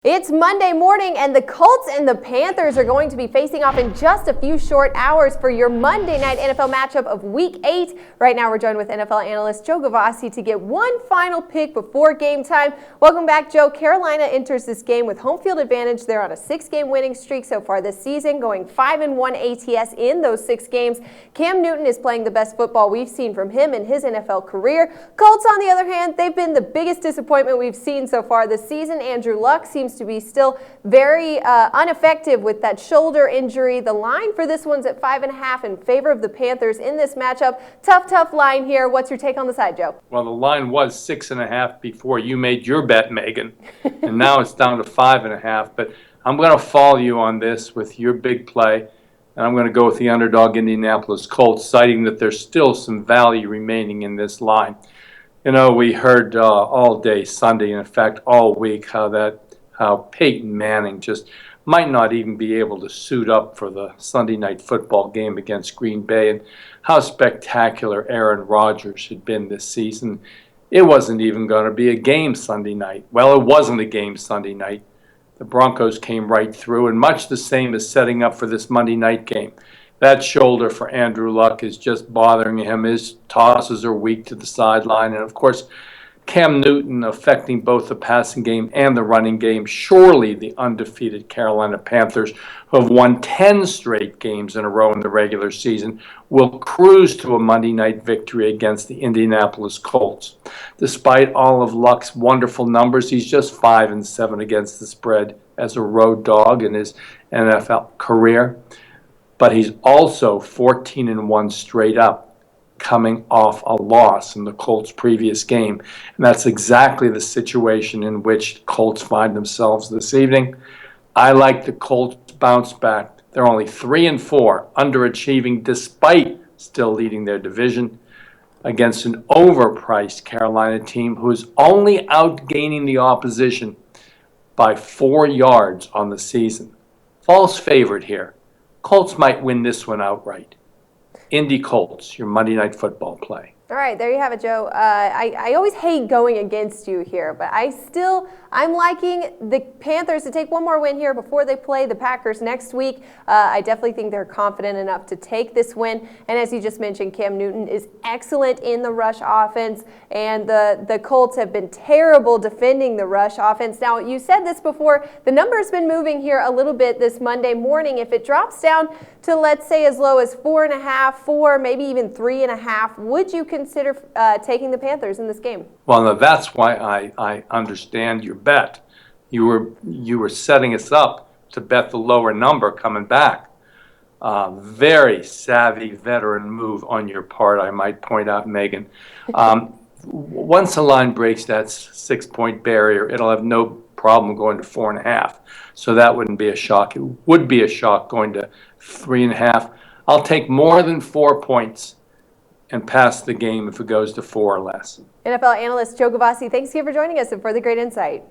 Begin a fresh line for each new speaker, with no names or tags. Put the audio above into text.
It's Monday morning, and the Colts and the Panthers are going to be facing off in just a few short hours for your Monday night NFL matchup of Week 8. Right now, we're joined with NFL analyst Joe Gavazzi to get one final pick before game time. Welcome back, Joe. Carolina enters this game with home field advantage. They're on a 6-game winning streak so far this season, going 5-1 ATS in those 6 games. Cam Newton is playing the best football we've seen from him in his NFL career. Colts, on the other hand, they've been the biggest disappointment we've seen so far this season. Andrew Luck seems to be still very ineffective with that shoulder injury. The line for this one's at 5.5 in favor of the Panthers in this matchup. Tough line here. What's your take on the side, Joe?
Well, the line was 6.5 before you made your bet, Megan, and now it's down to 5.5. But I'm going to follow you on this with your big play, and I'm going to go with the underdog Indianapolis Colts, citing that there's still some value remaining in this line. You know, we heard all day Sunday, in fact all week, how Peyton Manning just might not even be able to suit up for the Sunday night football game against Green Bay, and how spectacular Aaron Rodgers had been this season. It wasn't even going to be a game Sunday night. Well, it wasn't a game Sunday night. The Broncos came right through, and much the same as setting up for this Monday night game. That shoulder for Andrew Luck is just bothering him. His tosses are weak to the sideline, and of course, Cam Newton affecting both the passing game and the running game. Surely the undefeated Carolina Panthers, who have won 10 straight games in a row in the regular season, will cruise to a Monday night victory against the Indianapolis Colts. Despite all of Luck's wonderful numbers, he's just 5-7 against the spread as a road dog in his NFL career. But he's also 14-1 straight up, coming off a loss in the Colts' previous game. And that's exactly the situation in which Colts find themselves this evening. I like the Colts bounce back. They're only 3-4, underachieving despite still leading their division against an overpriced Carolina team who is only outgaining the opposition by 4 yards on the season. False favorite here. Colts might win this one outright. Indy Colts, your Monday Night Football play.
All right, there you have it, Joe. I always hate going against you here, but I'm liking the Panthers to take one more win here before they play the Packers next week. I definitely think they're confident enough to take this win. And as you just mentioned, Cam Newton is excellent in the rush offense, and the Colts have been terrible defending the rush offense. Now, you said this before, the number's been moving here a little bit this Monday morning. If it drops down to, let's say, as low as 4.5, 4, maybe even 3.5, would you consider taking the Panthers in this game?
Well, now that's why I understand your bet. You were setting us up to bet the lower number coming back. Very savvy veteran move on your part, I might point out, Megan. Once the line breaks that 6-point barrier, it'll have no problem going to 4.5. So that wouldn't be a shock. It would be a shock going to 3.5. I'll take more than 4 points and pass the game if it goes to 4 or less.
NFL analyst Joe Gavazzi, thanks again for joining us and for the great insight.